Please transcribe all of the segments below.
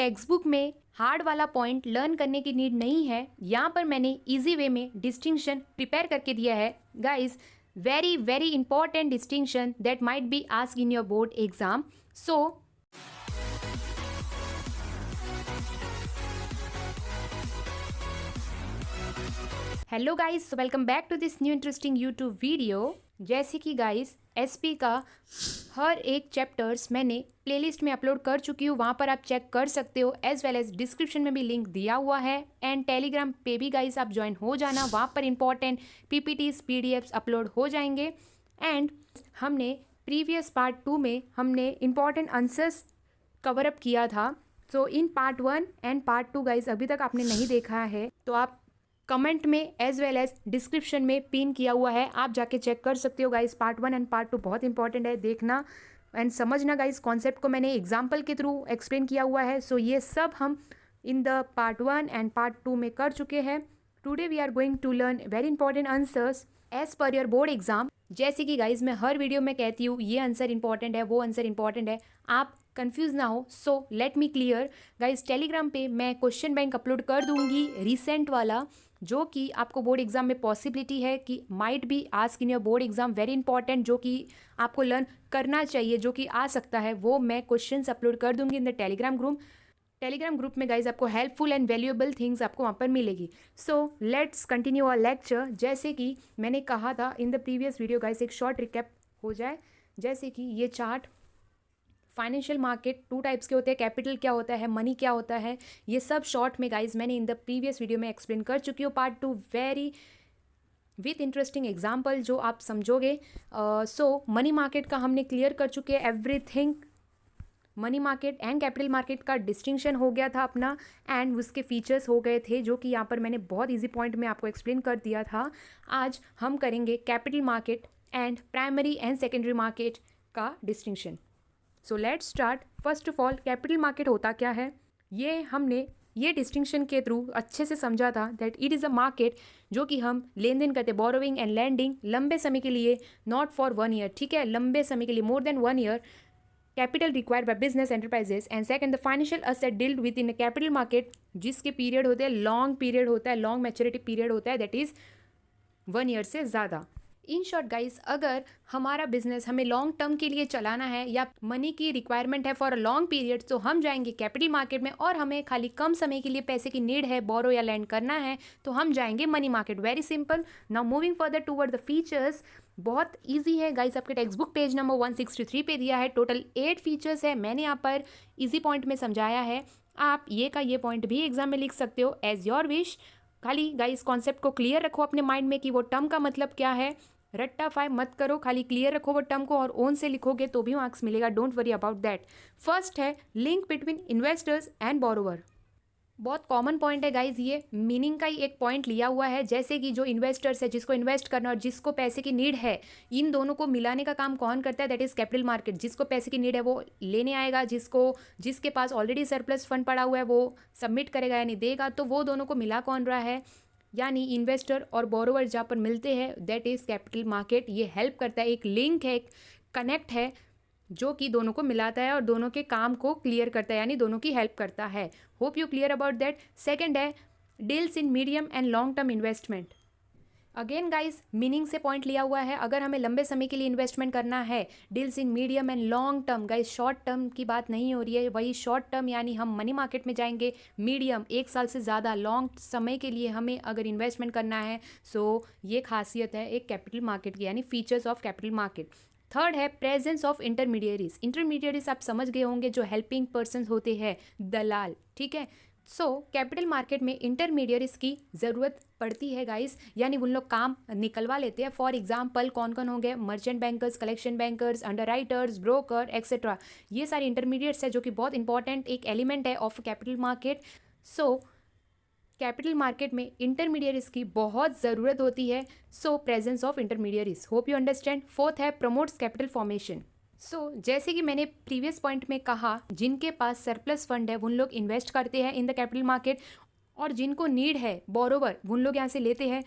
Text book में hard वाला point learn करने की नीड नहीं है। यहाँ पर मैंने इजी वे में डिस्टिंक्शन प्रिपेयर करके दिया है guys, very very important distinction that might be asked in your board exam. So hello guys, welcome back to this new interesting YouTube video. जैसे कि गाइस एसपी का हर एक चैप्टर्स मैंने playlist में अपलोड कर चुकी हूँ, वहाँ पर आप चेक कर सकते हो, एज वेल एज डिस्क्रिप्शन में भी लिंक दिया हुआ है। एंड टेलीग्राम पे भी गाइस आप ज्वाइन हो जाना, वहाँ पर इंपॉर्टेंट पीपीटीज पीडीएफ्स अपलोड हो जाएंगे। एंड हमने प्रीवियस पार्ट 2 में हमने इंपॉर्टेंट आंसर्स कवर अप किया था। So in part 1 and part 2 guys अभी तक आपने नहीं देखा है तो आप कमेंट में एज वेल एज डिस्क्रिप्शन में पिन किया हुआ है, आप जाके चेक कर सकते हो गाइस। पार्ट 1 एंड पार्ट 2 बहुत इंपॉर्टेंट है, देखना एंड समझना गाइस। कॉन्सेप्ट को मैंने एग्जाम्पल के थ्रू एक्सप्लेन किया हुआ है। सो ये सब हम in the part 1 and part 2 में कर चुके हैं। Today we are going to learn very important answers as per your board exam. जैसे कि गाइज मैं हर वीडियो में कहती हूँ ये आंसर इंपॉर्टेंट है, वो आंसर इंपॉर्टेंट है, आप कंफ्यूज ना हो। So let me clear guys, Telegram पे मैं क्वेश्चन बैंक अपलोड कर दूंगी रिसेंट वाला, जो कि आपको बोर्ड एग्जाम में पॉसिबिलिटी है कि might be ask in your board exam, very important, जो कि आपको लर्न करना चाहिए, जो कि आ सकता है, वो मैं क्वेश्चंस अपलोड कर दूंगी in the Telegram group. Telegram group में गाइज आपको हेल्पफुल एंड वैल्यूएबल थिंग्स आपको वहाँ पर मिलेगी। So let's continue our lecture. जैसे कि मैंने कहा था in the previous video guys, एक शॉर्ट रिकैप हो जाए। जैसे कि ये चार्ट, फाइनेंशियल मार्केट 2 टाइप्स के होते हैं, कैपिटल क्या होता है, मनी क्या होता है, ये सब शॉर्ट में गाइज मैंने इन द प्रीवियस वीडियो में एक्सप्लेन कर चुकी हूँ। Part 2 very with interesting example जो आप समझोगे। सो मनी मार्केट का हमने क्लियर कर चुके हैं everything. Money market and capital market का डिस्टिंक्शन हो गया था अपना, एंड उसके फीचर्स हो गए थे, जो कि यहाँ पर मैंने बहुत इजी पॉइंट में आपको एक्सप्लेन कर दिया था। आज हम करेंगे capital market and primary and secondary market का distinction. So let's start. First of all, capital market होता क्या है, ये हमने ये डिस्टिंक्शन के थ्रू अच्छे से समझा था that it is a market जो कि हम लेन देन करते, बोरोविंग एंड लैंडिंग, लंबे समय के लिए, नॉट फॉर 1 ईयर, ठीक है, लंबे समय के लिए, more than 1 year, capital required by business enterprises। and second, the financial asset dealt with in a capital market, जिसके पीरियड होते हैं लॉन्ग पीरियड होता है, लॉन्ग मैच्योरिटी पीरियड होता है, दैट इज 1 ईयर से ज़्यादा। इन शॉर्ट गाइस, अगर हमारा बिजनेस हमें लॉन्ग टर्म के लिए चलाना है या मनी की रिक्वायरमेंट है फॉर अ लॉन्ग पीरियड, तो हम जाएंगे कैपिटल मार्केट में। और हमें खाली कम समय के लिए पैसे की नीड है, बोरो या लैंड करना है, तो हम जाएंगे money market. Very simple. Now moving further toward the features, बहुत इजी है गाइस, आपके टेक्स्ट बुक पेज नंबर 163 पे दिया है। टोटल 8 फीचर्स है, मैंने यहाँ पर इजी पॉइंट में समझाया है। आप ये का ये पॉइंट भी एग्जाम में लिख सकते हो एज योर विश। खाली गाइस कॉन्सेप्ट को क्लियर रखो अपने माइंड में कि वो टर्म का मतलब क्या है, रट्टाफाई मत करो, खाली क्लियर रखो वो टर्म को, और ओन से लिखोगे तो भी मार्क्स मिलेगा, don't worry about that. First है link between investors and borrower. बहुत कॉमन पॉइंट है गाइज, ये मीनिंग का ही एक पॉइंट लिया हुआ है। जैसे कि जो इन्वेस्टर्स है, जिसको इन्वेस्ट करना और जिसको पैसे की नीड है, इन दोनों को मिलाने का काम कौन करता है, दैट इज कैपिटल मार्केट। जिसको पैसे की नीड है वो लेने आएगा, जिसके पास ऑलरेडी सरप्लस फंड पड़ा हुआ है वो सबमिट करेगा यानी देगा, तो वो दोनों को मिला कौन रहा है, यानी इन्वेस्टर और बोरोवर जहाँ पर मिलते हैं, दैट इज कैपिटल मार्केट। ये हेल्प करता है, एक लिंक है, एक कनेक्ट है, जो कि दोनों को मिलाता है और दोनों के काम को क्लियर करता है, यानी दोनों की हेल्प करता है। Hope you clear about that. Second है deals in medium and long term investment. Again guys meaning से पॉइंट लिया हुआ है, अगर हमें लंबे समय के लिए इन्वेस्टमेंट करना है, deals in medium and long term, guys short term की बात नहीं हो रही है, वही शॉर्ट टर्म यानी हम मनी मार्केट में जाएंगे, मीडियम 1 साल से ज़्यादा, लॉन्ग समय के लिए हमें अगर इन्वेस्टमेंट करना है। सो ये खासियत है एक कैपिटल मार्केट की, यानी features of capital market. Third है प्रेजेंस ऑफ इंटरमीडियरीज। इंटरमीडियरीज आप समझ गए होंगे, जो हेल्पिंग पर्सन होते हैं, दलाल, ठीक है। सो कैपिटल मार्केट में इंटरमीडियरीज की ज़रूरत पड़ती है गाइस, यानी उन लोग काम निकलवा लेते हैं। फॉर एग्जांपल कौन कौन होंगे, merchant bankers, collection bankers, underwriters, broker etcetera, ये सारे इंटरमीडिएट्स है, जो कि बहुत इंपॉर्टेंट एक एलिमेंट है of capital market. So capital market में इंटरमीडियरीज की बहुत ज़रूरत होती है। So presence of intermediaries, hope you understand. Fourth है प्रमोट्स कैपिटल फॉर्मेशन। जैसे कि मैंने प्रीवियस पॉइंट में कहा, जिनके पास सरप्लस फंड है उन लोग इन्वेस्ट करते हैं इन द कैपिटल मार्केट, और जिनको नीड है बोरोवर उन लोग यहाँ से लेते हैं।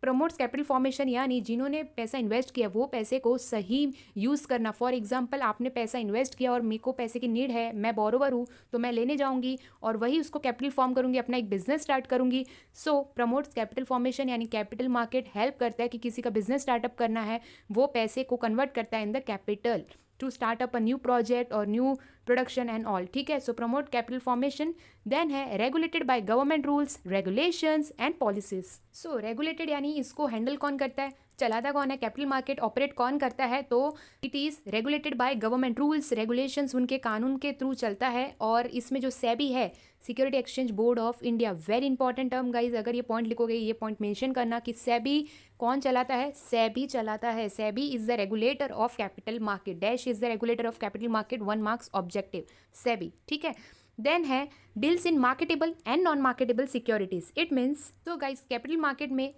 प्रमोट्स कैपिटल फॉर्मेशन, यानी जिन्होंने पैसा इन्वेस्ट किया वो पैसे को सही यूज़ करना। फॉर एग्जांपल आपने पैसा इन्वेस्ट किया और मेरे को पैसे की नीड है, मैं बोरोवर हूँ, तो मैं लेने जाऊँगी और वही उसको कैपिटल फॉर्म करूँगी, अपना एक बिजनेस स्टार्ट करूँगी। सो प्रमोट्स कैपिटल फॉर्मेशन, यानी कैपिटल मार्केट हेल्प करता है कि किसी का बिजनेस स्टार्टअप करना है, वो पैसे को कन्वर्ट करता है in the capital to start up a new project और न्यू प्रोडक्शन एंड ऑल, ठीक है। So promote capital formation. Then है regulated by government rules, regulations and policies. So regulated यानी इसको हैंडल कौन करता है, चलाता कौन है, कैपिटल मार्केट ऑपरेट कौन करता है, तो it is regulated by government rules, regulations उनके कानून के थ्रू चलता है। और इसमें जो सेबी है, security exchange board of India, very important term guys, अगर ये पॉइंट लिखोगे ये पॉइंट मेंशन करना कि सेबी कौन चलाता है, सेबी चलाता है। SEBI is the regulator of capital market, dash is the regulator of capital market, 1 marks objective, SEBI, ठीक है। देन है deals in marketable and non marketable securities. It means, तो गाइज कैपिटल मार्केट में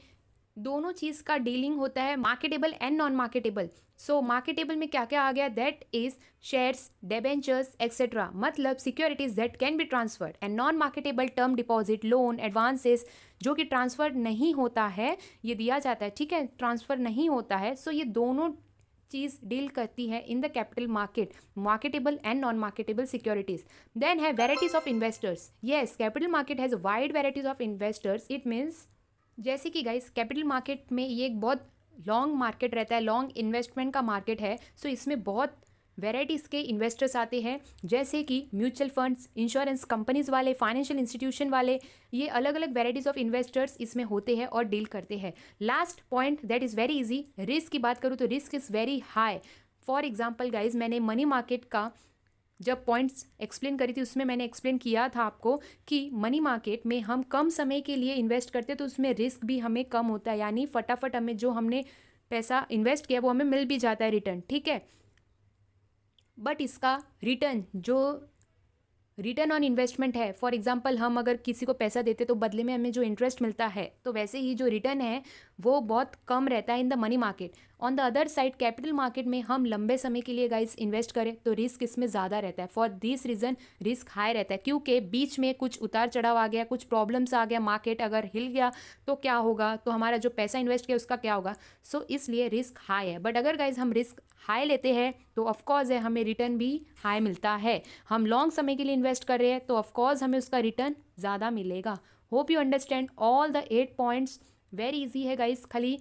दोनों चीज़ का डीलिंग होता है, marketable and non marketable. So marketable में क्या क्या आ गया, that is shares, debentures etcetera, मतलब securities that can be transferred, and non marketable term deposit, loan, advances, जो कि ट्रांसफर नहीं होता है, ये दिया जाता है, ठीक है, ट्रांसफर नहीं होता है। सो ये दोनों चीज़ डील करती है in the capital market, marketable and non marketable securities. Then है varieties of investors. Yes, capital market has wide varieties of investors. It means जैसे कि गाइस कैपिटल मार्केट में ये एक बहुत लॉन्ग मार्केट रहता है, लॉन्ग इन्वेस्टमेंट का मार्केट है। सो इसमें बहुत वेराइटीज़ के इन्वेस्टर्स आते हैं, जैसे कि म्यूचुअल फंड्स, इंश्योरेंस कंपनीज वाले, फाइनेंशियल इंस्टीट्यूशन वाले, ये अलग अलग वेराइटीज़ ऑफ इन्वेस्टर्स इसमें होते हैं और डील करते हैं। Last point that is very easy, risk की बात करूँ तो risk is very high. For example guys, मैंने मनी मार्केट का जब पॉइंट्स एक्सप्लेन करी थी उसमें मैंने एक्सप्लेन किया था आपको कि मनी मार्केट में हम कम समय के लिए इन्वेस्ट करते हैं, तो उसमें रिस्क भी हमें कम होता है, यानी फटाफट हमें जो हमने पैसा इन्वेस्ट किया वो हमें मिल भी जाता है रिटर्न, ठीक है। बट इसका रिटर्न ऑन इन्वेस्टमेंट है, फॉर एग्जांपल हम अगर किसी को पैसा देते तो बदले में हमें जो इंटरेस्ट मिलता है, तो वैसे ही जो रिटर्न है वो बहुत कम रहता है in the money market. On the other side capital market में हम लंबे समय के लिए गाइस इन्वेस्ट करें तो रिस्क इसमें ज़्यादा रहता है। For this reason risk high रहता है, क्योंकि बीच में कुछ उतार चढ़ाव आ गया, कुछ प्रॉब्लम्स आ गया, मार्केट अगर हिल गया तो क्या होगा, तो हमारा जो पैसा इन्वेस्ट किया उसका क्या होगा। सो इसलिए रिस्क हाई है। बट अगर गाइज हम रिस्क हाई लेते हैं तो ऑफकोर्स है हमें रिटर्न भी हाई मिलता है। हम लॉन्ग समय के लिए इन्वेस्ट कर रहे हैं तो ऑफकोर्स हमें उसका रिटर्न ज़्यादा मिलेगा। Hope you understand all the 8 points. Very easy है गाइज, खाली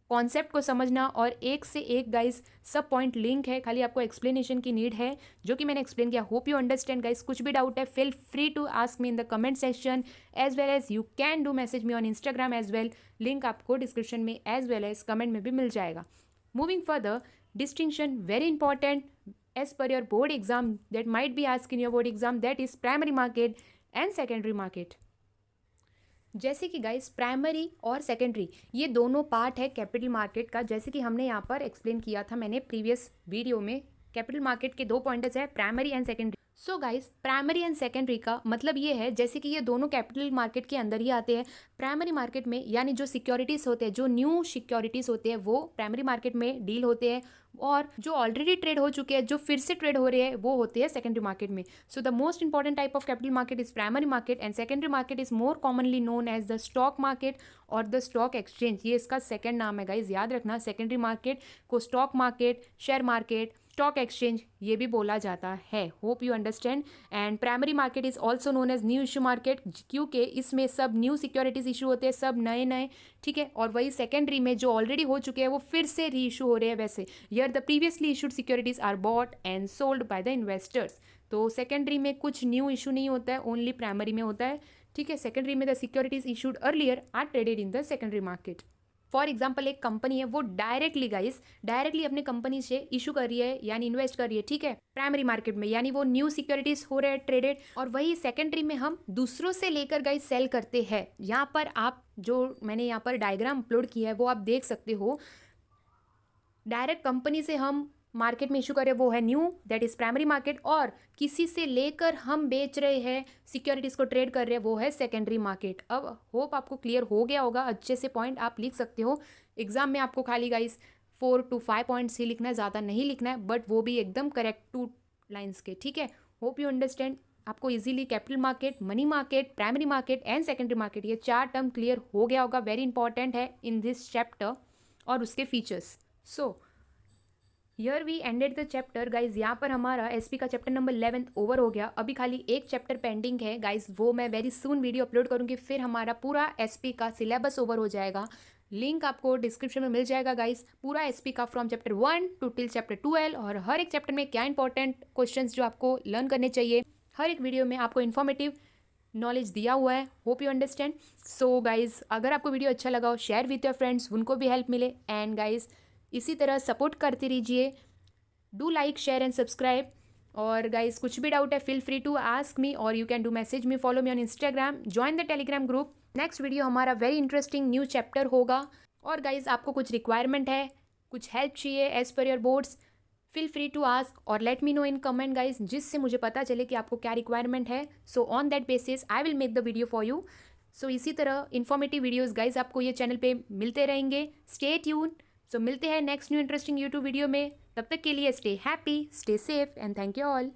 कॉन्सेप्ट को समझना और एक से एक गाइज सब पॉइंट लिंक है, खाली आपको एक्सप्लेनेशन की नीड है जो कि मैंने एक्सप्लेन किया। Hope you understand guys. कुछ भी डाउट है feel free to ask me in the comment section, as well as you can do message me on Instagram as well, link आपको डिस्क्रिप्शन में एज वेल एज कमेंट में भी मिल जाएगा। Moving further, distinction very important as per your board exam, that might be asked in your board exam, that is primary market and secondary market। जैसे कि guys primary और secondary ये दोनों part है कैपिटल मार्केट का, जैसे कि हमने यहाँ पर एक्सप्लेन किया था मैंने प्रीवियस वीडियो में। कैपिटल मार्केट के 2 पॉइंट्स है, primary and secondary. So guys primary and secondary का मतलब ये है जैसे कि ये दोनों कैपिटल मार्केट के अंदर ही आते हैं। प्राइमरी मार्केट में यानी जो सिक्योरिटीज़ होते हैं, जो न्यू सिक्योरिटीज़ होते हैं वो प्राइमरी मार्केट में डील होते हैं, और जो ऑलरेडी ट्रेड हो चुके हैं, जो फिर से ट्रेड हो रहे हैं, वो होते हैं सेकेंडरी मार्केट में। So the most important type of capital market is primary market and secondary market is more commonly known as the stock market और द स्टॉक एक्सचेंज। ये इसका सेकेंड नाम है गाइज, याद रखना। सेकेंडरी मार्केट को stock market, share market, stock exchange ये भी बोला जाता है। Hope you understand. And primary market is also known as new issue market, क्योंकि इसमें सब न्यू सिक्योरिटीज इशू होते हैं, सब नए नए, ठीक है। और वही सेकेंडरी में जो ऑलरेडी हो चुके हैं वो फिर से री इशू हो रहे हैं। वैसे where the previously issued securities are bought and sold by the investors. तो सेकेंडरी में कुछ न्यू इशू नहीं होता है, ओनली प्राइमरी में होता है, ठीक है। सेकेंडरी में the securities issued earlier are traded in the secondary market. For example एक कंपनी है, वो डायरेक्टली अपने कंपनी से इशू कर रही है यानी इन्वेस्ट कर रही है, ठीक है, प्राइमरी मार्केट में, यानी वो न्यू सिक्योरिटीज हो रहे हैं ट्रेडेड। और वही सेकेंडरी में हम दूसरों से लेकर गाइस सेल करते हैं। यहाँ पर आप जो मैंने यहाँ पर डायग्राम अपलोड किया है वो आप देख सकते हो। डायरेक्ट कंपनी से हम मार्केट में इशू करें वो है new, that is primary market, और किसी से लेकर हम बेच रहे हैं, सिक्योरिटीज को ट्रेड कर रहे हैं, वो है सेकेंडरी मार्केट। अब होप आपको क्लियर हो गया होगा, अच्छे से पॉइंट आप लिख सकते हो। एग्जाम में आपको खाली गाइस 4 to 5 पॉइंट्स ही लिखना है, ज़्यादा नहीं लिखना है, बट वो भी एकदम करेक्ट 2 लाइन्स के, ठीक है। Hope you understand. आपको easily capital market, money market, primary market and secondary market, ये 4 टर्म क्लियर हो गया होगा. वेरी इंपॉर्टेंट है इन दिस चैप्टर और उसके features. So here we ended the chapter guys. यहाँ पर हमारा एसपी का चैप्टर नंबर 11 ओवर हो गया. अभी खाली एक चैप्टर पेंडिंग है गाइज, वो मैं वेरी सून वीडियो अपलोड करूँगी, फिर हमारा पूरा एसपी का सिलेबस ओवर हो जाएगा. लिंक आपको डिस्क्रिप्शन में मिल जाएगा गाइज. पूरा एसपी का from chapter 1 to till chapter 12 और हर एक चैप्टर में क्या इंपॉर्टेंट क्वेश्चंस जो आपको लर्न करने चाहिए, हर एक वीडियो में आपको इन्फॉर्मेटिव नॉलेज दिया हुआ है. Hope you understand. So guys, अगर आपको वीडियो अच्छा लगा हो, शेयर विथ योर फ्रेंड्स, उनको भी हेल्प मिले. एंड गाइज, इसी तरह सपोर्ट करते रहिए. Do like, share and subscribe. और गाइज, कुछ भी डाउट है feel free to ask me और you can do message me, follow me on Instagram, join the Telegram group. Next video हमारा वेरी इंटरेस्टिंग न्यू चैप्टर होगा. और guys, आपको कुछ रिक्वायरमेंट है, कुछ हेल्प चाहिए as per your boards, feel free to ask और let me know in comment guys, जिससे मुझे पता चले कि आपको क्या रिक्वायरमेंट है. So on that basis I will make the video for you. So इसी तरह इन्फॉर्मेटिव वीडियोज़ गाइज आपको ये चैनल पे मिलते रहेंगे. Stay tune. सो मिलते हैं next new interesting YouTube video में. तब तक के लिए stay happy, stay safe and thank you all.